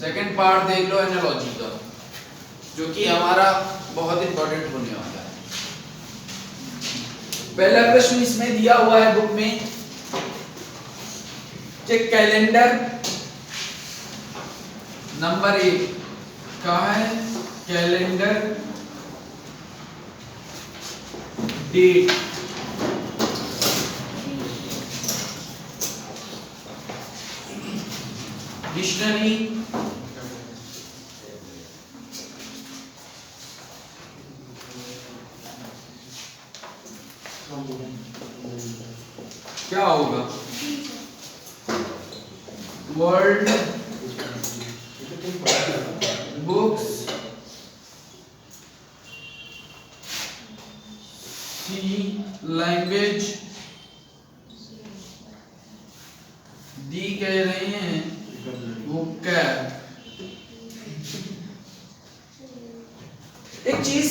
Second part देख लो analogy का, जो कि हमारा बहुत इंपॉर्टेंट होने वाला है। पहला प्रश्न इसमें दिया हुआ है बुक में कि कैलेंडर नंबर 1 कहाँ है? कैलेंडर डेट डिक्शनरी क्या होगा? वर्ल्ड बुक्स सी लैंग्वेज दी कह रहे हैं बुक। एक चीज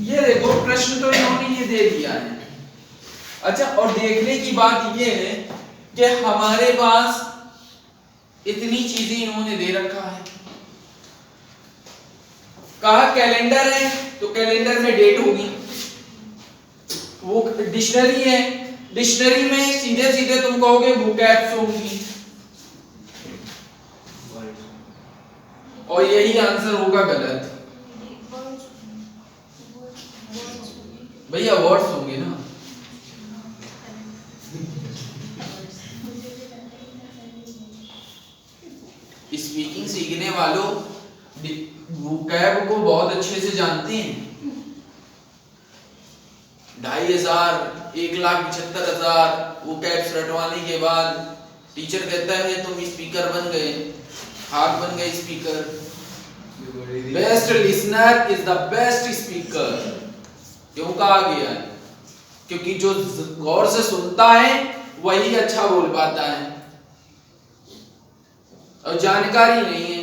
ये देखो, प्रश्न तो इन्होंने ये दे दिया है। अच्छा, और देखने की बात ये है कि हमारे पास इतनी चीजें इन्होंने दे रखा है। कहा कैलेंडर है तो कैलेंडर में डेट होगी, वो डिक्शनरी है, डिक्शनरी में सीधे सीधे तुम कहोगे बुक एप्स होंगी, और यही आंसर होगा गलत। भैया वर्ड्स होंगे ना। स्पीकिंग सीखने वालों वोकैब को बहुत अच्छे से जानते हैं। 2500 1,75,000 वोकैब्स रटवाने के बाद टीचर कहता है तुम स्पीकर बन गए, हाथ बन गए speaker. Best listener is the best speaker. क्यों कहा गया है? क्योंकि जो गौर से सुनता है वही अच्छा बोल पाता है, और जानकारी नहीं है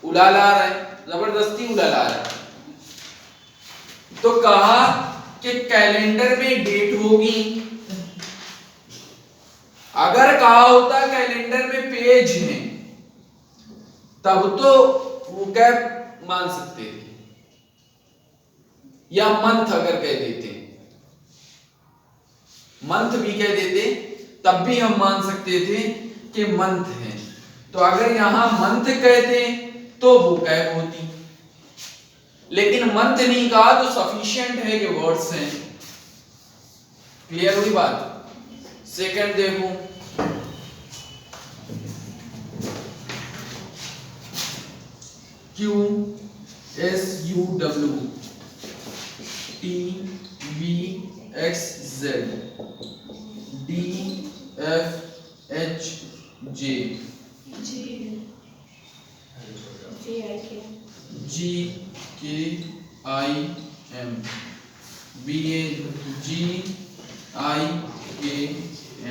उलाला रहा है, जबरदस्ती उलाला रहा है। तो कहा कि कैलेंडर में डेट होगी। अगर कहा होता कैलेंडर में पेज है तब तो वो क्या मान सकते थे, या मंथ अगर कह देते, मंथ भी कह देते तब भी हम मान सकते थे कि मंथ है। तो अगर यहां मंथ कहते तो वो कैब होती, लेकिन मंथ नहीं कहा तो सफिशिएंट है कि वर्ड्स हैं। क्लियर हुई बात? सेकंड देखो, Q S U W T V X Z D F H J G K I M B A G I K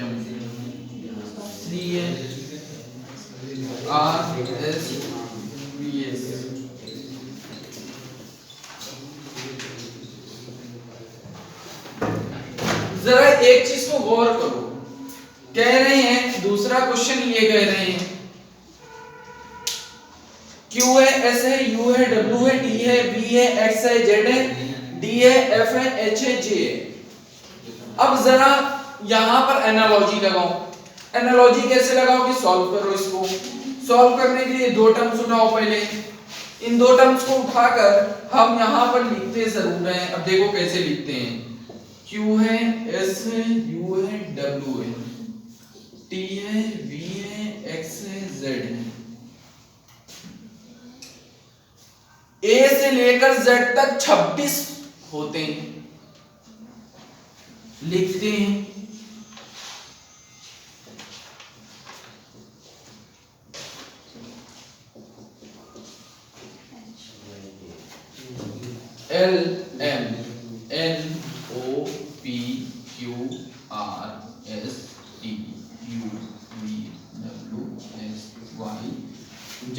M C A R S V S। जरा एक चीज को गौर करो, कह रहे हैं दूसरा क्वेश्चन ये कह रहे हैं Q है, S है, U है, W है, T है, V है, X है, Z है, D है, F है, H है, J है। अब जरा यहां पर एनालॉजी लगाओ। एनालॉजी कैसे लगाओगे? सॉल्व करो इसको। सॉल्व करने के लिए दो टर्म्स उठाओ। पहले इन दो टर्म्स को उठाकर हम यहां पर लिखते जरूर हैं। अब देखो कैसे लिखते हैं। Q है, S है, U है, W है, T है, V है, X है, Z है। A से लेकर Z तक 26 होते हैं, लिखते हैं। L M N O P Q R S T U V W X Y Z।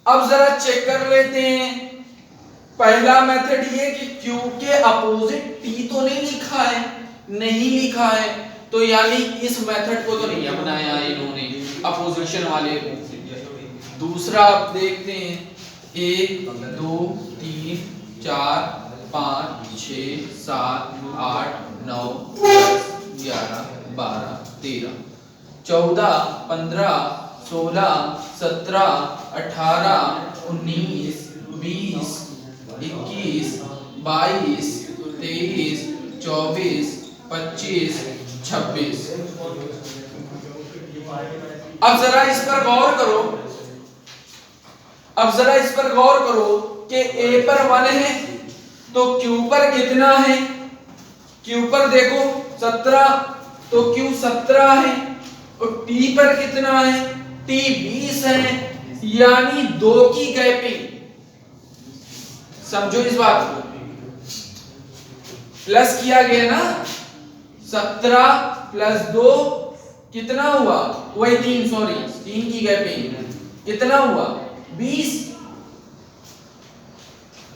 अब जरा चेक कर लेते हैं। पहला मेथड ये कि Q के अपोजिट T तो नहीं लिखा है, नहीं लिखा है, तो यानी इस मेथड को तो नहीं अपनाया इन्होंने, अपोजिट क्वेश्चन वाले को। दूसरा आप देखते हैं 1 2 3 4 5 6 7 8 9 10 11 12 13 14 15 16 17 18 19 20 21 22 23 24 25 26। अब जरा इस पर गौर करो, अब जरा इस पर गौर करो कि A पर 1 है तो Q पर कितना है? Q पर देखो 17 तो Q 17 है और T पर कितना है? T 20 है, यानी 2 की गैपिंग। समझो इस बात को, प्लस किया गया ना, 17 प्लस 2 कितना हुआ? वही 3, सॉरी 3 की गैपिंग कितना हुआ? 20।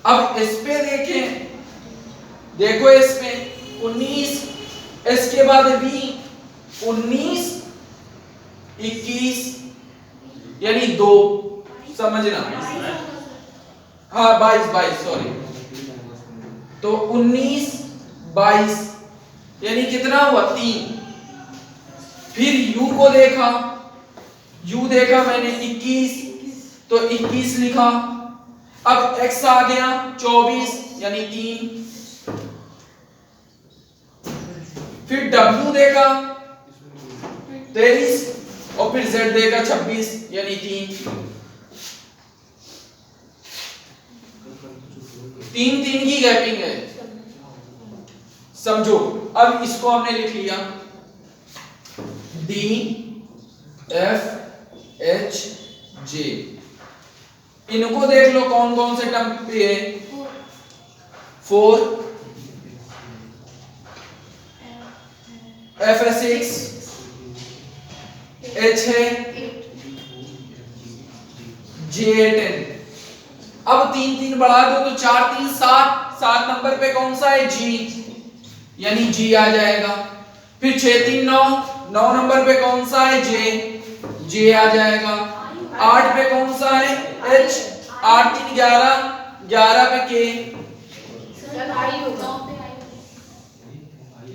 अब इस पे देखें, देखो इस पे 19, इसके बाद भी 19 21 यानी 2, समझना। हाँ 22 सॉरी, तो 19 22 यानी कितना हुआ? 3। फिर U को देखा, U देखा मैंने 21 तो 21 लिखा। अब X आ गया 24 यानी 3। फिर W देखा 23 और फिर Z देखा 26 यानी 3 की गैपिंग है। समझो, अब इसको हमने लिख लिया D F H J। इनको देख लो कौन कौन से टर्म पे है। 4 F है 6, H है, J है 10। अब 3 बढ़ा दो तो 4 3 7, 7 नंबर पे कौन सा है? G, यानी G आ जाएगा। फिर 6 3 9, 9 नंबर पे कौन सा है? J आ जाएगा। 8 पे कौन सा है? H, 8 3 11, 11 पे K। सर आई होगा,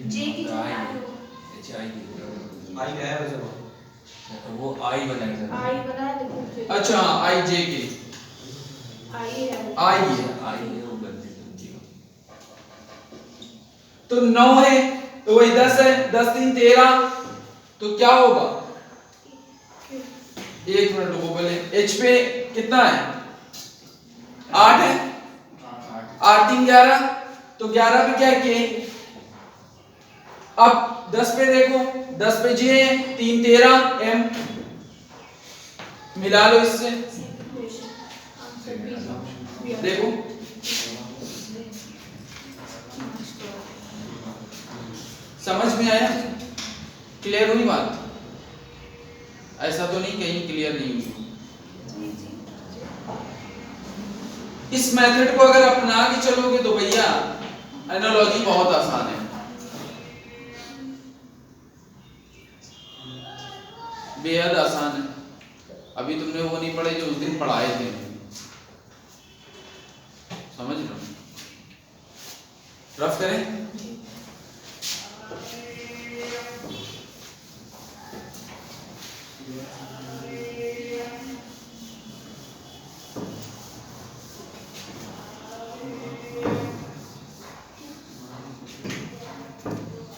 J की जगह आई है वैसे वो आई बनाएगा। आई बना लेकिन अच्छा I J K आई है, I है। आई है वो गलती तो 9 है तो वही 10 है, 10 3 13 तो क्या होगा? 1 मिनट रुको पहले। H पे कितना है? 8 है, 8 3 11 तो 11 पे क्या है? K। अब 10 पे देखो, 10 पे J है, 3 13 M। मिला लो इससे, देखो समझ में आया? क्लियर हुई बात? ऐसा तो नहीं कहीं क्लियर नहीं हुई। इस मेथड को अगर अपना के चलोगे तो भैया एनालॉजी बहुत आसान है, बेहद आसान है। अभी तुमने वो नहीं पढ़े जो उस दिन पढ़ाए थे, समझ लो। रफ करें।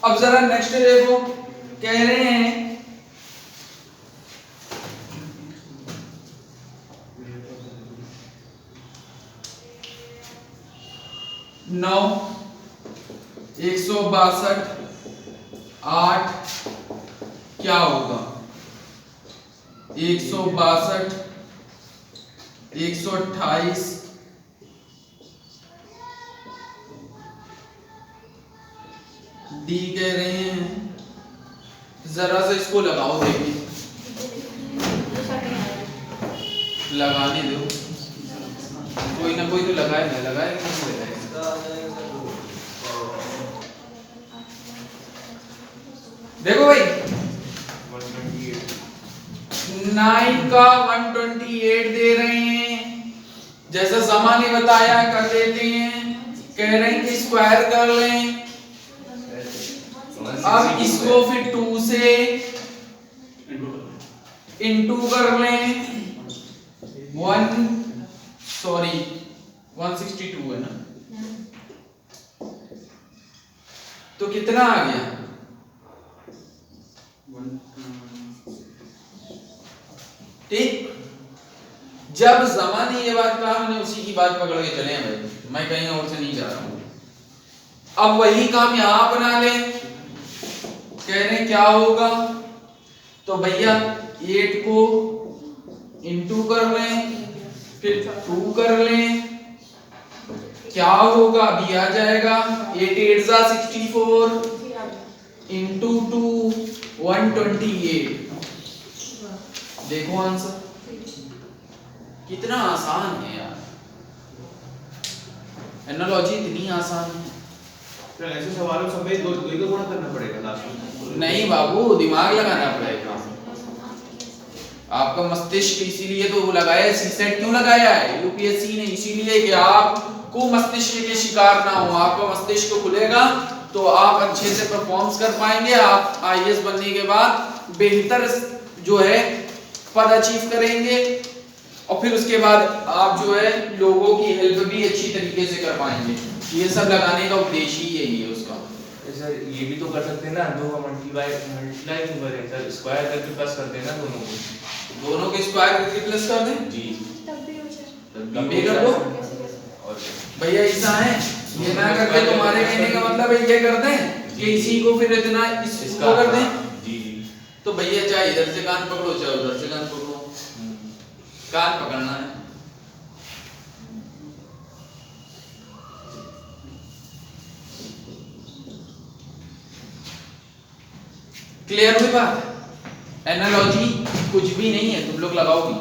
अब जरा नेक्स्ट देखो, कह रहे हैं नौ 162 8 क्या होगा? 162 128 डी कह रहे हैं। जरा से इसको लगाओ, देखिए लगाने दो, कोई ना कोई तो लगाएगा, लगाएगा देखो भाई 9 का 128 दे रहे हैं, जैसा समा ने बताया कर देते हैं। कह रहे हैं कि स्क्वायर कर लें। अब इसको फिर 2 से इनटू कर लें। 162 है ना, तो कितना आ गया? ठीक। जब जमा ने ये बात कहा, मैंने उसी की बात पकड़ के चले हैं भाई, मैं कहीं और से नहीं जा रहा हूं। अब वही काम यहां बना ले। कह रहे हैं क्या होगा, तो भैया 8 को इनटू कर लें, फिर 2 कर लें, क्या होगा अभी आ जाएगा। 8 8 जा 64 इनटू 2 128। देखो आंसर कितना आसान है यार, एनालॉजी इतनी आसान है। तो ऐसे सवालों सब में दो दो गुणा करना पड़ेगा लास्ट में। नहीं बाबू, दिमाग लगाना पड़ेगा। आपका मस्तिष्क इसीलिए तो लगाया है, सीसेट क्यों लगाया है यूपीएससी ने, इसीलिए कि आपको मस्तिष्क के शिकार ना हो। आपका मस्तिष्क खुलेगा तो आप अच्छे से परफॉर्म कर पाएंगे। आप आईएएस बनने के बाद बेहतर जो है पद अचीव करेंगे, और फिर उसके बाद आप जो है लोगों की हेल्प भी अच्छी तरीके से कर पाएंगे। ये सब लगाने का उद्देश्य ही यही है उसका। सर ये भी तो कर सकते हैं ना, 2 का मल्टीप्लाई क्यों करें सर, स्क्वायर करके प्लस करते हैं ना दोनों के स्क्वायर करके प्लस कर दें जी, तब भी हो जाए। तब भी कर दो। और भैया ऐसा है, ये ना करके तुम्हारे कहने का मतलब है ये कर दें कि इसी को फिर इतना इसको कर दें। जी जी। तो भैया चाहे इधर से कान पकड़ो चाहे उधर से कान पकड़ो, कान पकड़ना है। क्लियर हुई बात? एनालॉजी कुछ भी नहीं है, तुम लोग लगाओगी।